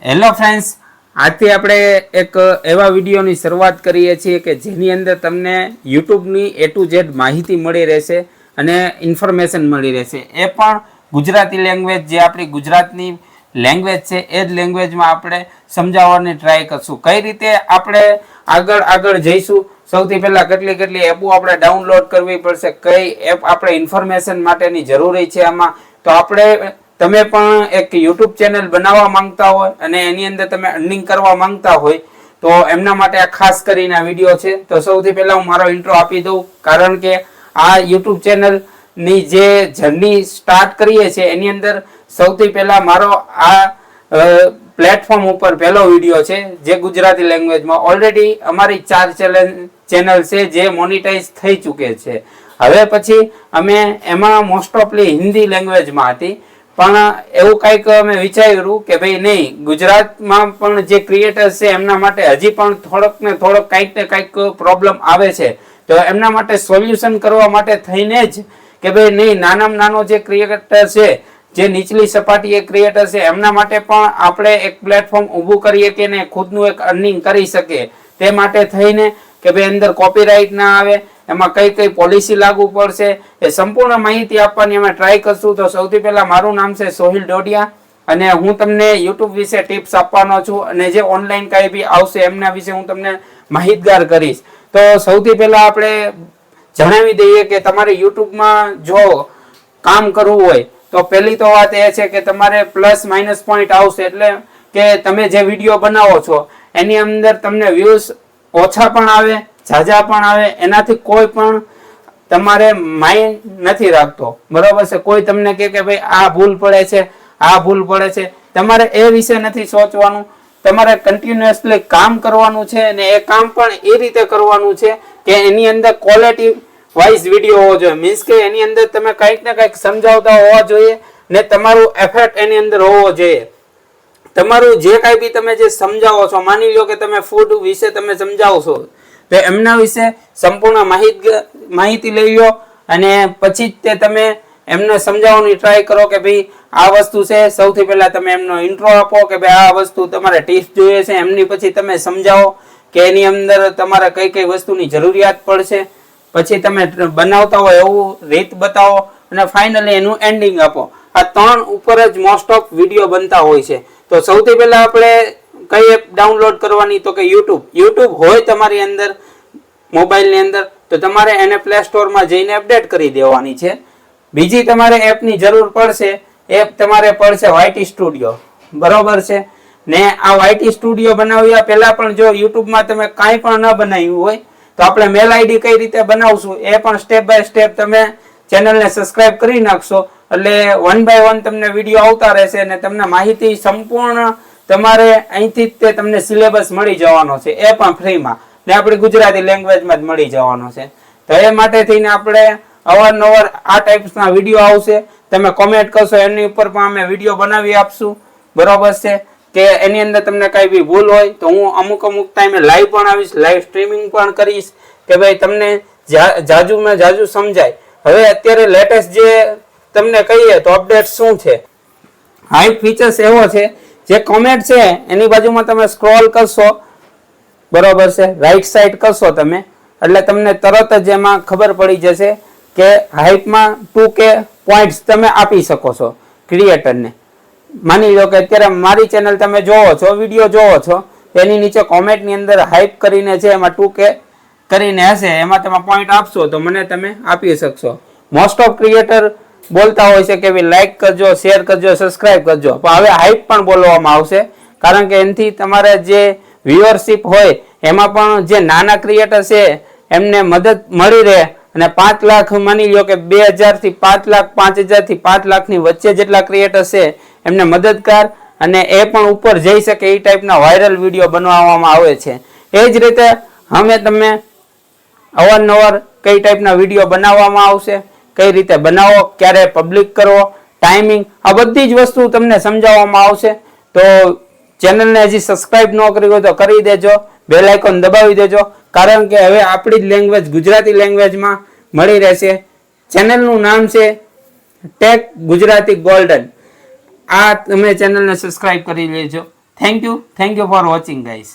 Hello friends, આજથી આપણે એક એવા વિડીયોની શરૂઆત કરીએ છીએ કે જેની અંદર તમને યુટ્યુબની A to Z માહિતી મળી રહેશે અને ઇન્ફોર્મેશન મળી રહેશે. એ પણ ગુજરાતી લેંગ્વેજ, જે આપણી ગુજરાતની લેંગ્વેજ છે એ જ લેંગ્વેજમાં આપણે સમજાવવાની ટ્રાય કરશું. કઈ રીતે આપણે આગળ જઈશું, સૌથી પહેલાં કેટલી એપો આપણે ડાઉનલોડ કરવી પડશે, કઈ એપ આપણે ઇન્ફોર્મેશન માટેની જરૂરી છે આમાં. તો તમે પણ એક યુટ્યુબ ચેનલ બનાવવા માંગતા હોય અને એની અંદર તમે અર્નિંગ કરવા માંગતા હોય તો એમના માટે આ ખાસ કરીને આ વિડીયો છે. તો સૌથી પહેલા હું મારો ઇન્ટ્રો આપી દઉં, કારણ કે આ યુટ્યુબ ચેનલની જે જર્ની સ્ટાર્ટ કરીએ છીએ એની અંદર સૌથી પહેલા મારો આ પ્લેટફોર્મ ઉપર પહેલો વિડીયો છે જે ગુજરાતી લેંગ્વેજમાં. ઓલરેડી અમારી 4 ચેનલ છે જે મોનિટાઈઝ થઈ ચૂકે છે. હવે પછી અમે એમાં મોસ્ટ ઓફલી હિન્દી લેંગ્વેજમાં હતી, પણ એવું કંઈક અમે વિચાર્યું કે ભાઈ નહીં, ગુજરાતમાં પણ જે ક્રિએટર્સ છે એમના માટે હજી પણ થોડોક ને કંઈક પ્રોબ્લેમ આવે છે. તો એમના માટે સોલ્યુશન કરવા માટે થઈને જ કે ભાઈ નહીં, નાનામાં નાનો જે ક્રિએટર છે, જે નીચલી સપાટીએ ક્રિએટર છે, એમના માટે પણ આપણે એક પ્લેટફોર્મ ઊભું કરીએ કે ને ખુદનું એક અર્નિંગ કરી શકીએ. તે માટે થઈને કે ભાઈ અંદર કોપીરાઇટ ના આવે, એમાં કઈ પોલિસી લાગુ પડશે, એ સંપૂર્ણ માહિતી આપવાની અમે ટ્રાય કરશું. તો સૌથી પહેલા મારું નામ છે સોહિલ ડોડિયા અને હું તમને યુટ્યુબ વિશે ટિપ્સ આપવાનો છું અને જે ઓનલાઈન કઈ બી આવશે એમના વિશે હું તમને માહિતગાર કરીશ. તો સૌથી પહેલા આપણે જણાવી દઈએ કે તમારે યુટ્યુબમાં જો કામ કરવું હોય તો પહેલી તો વાત એ છે કે તમારે પ્લસ માઇનસ પોઈન્ટ આવશે, એટલે કે તમે જે વિડીયો બનાવો છો એની અંદર તમને વ્યૂઝ ઓછા પણ આવે, ઝાઝા પણ આવે, એનાથી કોઈ પણ તમારે માઇન્ડ નથી રાખતો, બરોબર છે. કોઈ તમને કે ભાઈ આ ભૂલ પડે છે, આ ભૂલ પડે છે, તમારે એ વિશે નથી સોચવાનું. તમારે કન્ટિન્યુઅસલી કામ કરવાનું છે અને એ કામ પણ એ રીતે કરવાનું છે કે એની અંદર ક્વોલિટી વાઇઝ વિડીયો હોવો જોઈએ. મીન્સ કે એની અંદર તમે કંઈક ને કંઈક સમજાવતા હોવા જોઈએ ને તમારું એફર્ટ એની અંદર હોવો જોઈએ. તમારું જે કાંઈ બી તમે જે સમજાવો છો, માની લો કે તમે ફૂડ વિશે તમે સમજાવો છો, તો એમના વિશે સંપૂર્ણ માહિતી લઈ લો અને પછી તે તમે એમને સમજાવવાની ટ્રાય કરો કે ભાઈ આ વસ્તુ છે. સૌથી પહેલા તમે એમનો ઇન્ટ્રો આપો કે ભાઈ આ વસ્તુ તમારે ટિપ્સ જોઈએ છે, એમની પછી તમે સમજાવો કે એની અંદર તમારે કઈ વસ્તુની જરૂરિયાત પડશે. પછી તમે બનાવતા હોય એવું રીત બતાવો અને ફાઇનલી એનું એન્ડિંગ આપો. આ 3 ઉપર જ મોસ્ટ ઓફ વિડીયો બનતા હોય છે. તો સૌથી પહેલા આપણે કઈ એપ ડાઉનલોડ કરવાની, તો કે યુટ્યુબ હોય તમારી અંદર મોબાઈલની અંદર તો તમારે એને પ્લે સ્ટોરમાં જઈને અપડેટ કરી દેવાની છે. બીજી તમારે એપની જરૂર પડશે, એપ તમારે પડશે YT સ્ટુડિયો, બરોબર છે ને. આ YT સ્ટુડિયો બનાવ્યા પહેલા પણ જો યુટ્યુબમાં તમે કાંઈ પણ ન બનાવ્યું હોય તો આપણે મેલ આઈડી કઈ રીતે બનાવશું એ પણ સ્ટેપ બાય સ્ટેપ તમે ચેનલને સબસ્ક્રાઇબ કરી નાખશો એટલે 1 by 1 તમને વિડીયો આવતા રહેશે અને તમને માહિતી સંપૂર્ણ તમારે અહીંથી જ તમને સિલેબસ મળી જવાનો છે, એ પણ ફ્રીમાં ને આપણી ગુજરાતી લેંગ્વેજમાં જ મળી જવાનો છે. તો એ માટે થઈને આપણે અવારનવાર આ ટાઈપ્સના વિડીયો આવશે. તમે કોમેન્ટ કરશો એની ઉપર પણ અમે વિડીયો બનાવી આપશું, બરોબર છે. કે એની અંદર તમને કઈ બી ભૂલ હોય તો હું અમુક ટાઈમે લાઈવ પણ આવીશ, લાઈવ સ્ટ્રીમિંગ પણ કરીશ કે ભાઈ તમને જાજુ સમજાય. હવે અત્યારે લેટેસ્ટ જે તમને કહીએ તો અપડેટ શું છે, હાઈ ફીચર્સ એવો છે, જે કોમેન્ટ છે એની બાજુમાં તમે સ્ક્રોલ કરશો, બરોબર છે, રાઈટ સાઈડ કરશો તમે એટલે તમને તરત જ એમાં ખબર પડી જશે કે હાઈપમાં 2K પોઈન્ટ્સ તમે આપી શકો છો ક્રિએટરને. માની લો કે અત્યારે મારી ચેનલ તમે જોવો છો, વિડીયો જોવો છો, એની નીચે કોમેન્ટની અંદર હાઈપ કરીને છે, એમાં 2K કરીને હશે, એમાં તમે પોઈન્ટ આપશો તો મને તમે આપી શકશો. મોસ્ટ ઓફ ક્રિએટર બોલતા હોય છે કે ભાઈ લાઈક કરજો, શેર કરજો, સબસ્ક્રાઇબ કરજો, પણ હવે હાઈપ પણ બોલવામાં આવશે, કારણ કે એનાથી તમારે જે વ્યુઅરશિપ હોય એમાં પણ જે નાના ક્રિએટર છે એમને મદદ મળી રહે અને 5 લાખ, માની લો કે 2000 થી 5 લાખ, 5000 થી 5 લાખની વચ્ચે જેટલા ક્રિએટર છે એમને મદદગાર અને એ પણ ઉપર જઈ શકે એ ટાઈપના વાયરલ વિડીયો બનાવવામાં આવે છે. એ જ રીતે અમે તમે અવારનવાર કઈ ટાઈપના વિડીયો બનાવવામાં આવશે, કઈ રીતે બનાવો, ક્યારે પબ્લિક કરવો, ટાઈમિંગ, આ બધી જ વસ્તુ તમને સમજાવવામાં આવશે. તો ચેનલને હજી સબસ્ક્રાઇબ ન કરી હોય તો કરી દેજો, બેલ આઇકોન દબાવી દેજો, કારણ કે હવે આપણી જ લેંગ્વેજ ગુજરાતી લેંગ્વેજમાં મળી રહેશે. ચેનલનું નામ છે ટેક ગુજરાતી ગોલ્ડન. આ તમે ચેનલને સબસ્ક્રાઇબ કરી લેજો. Thank you for watching guys.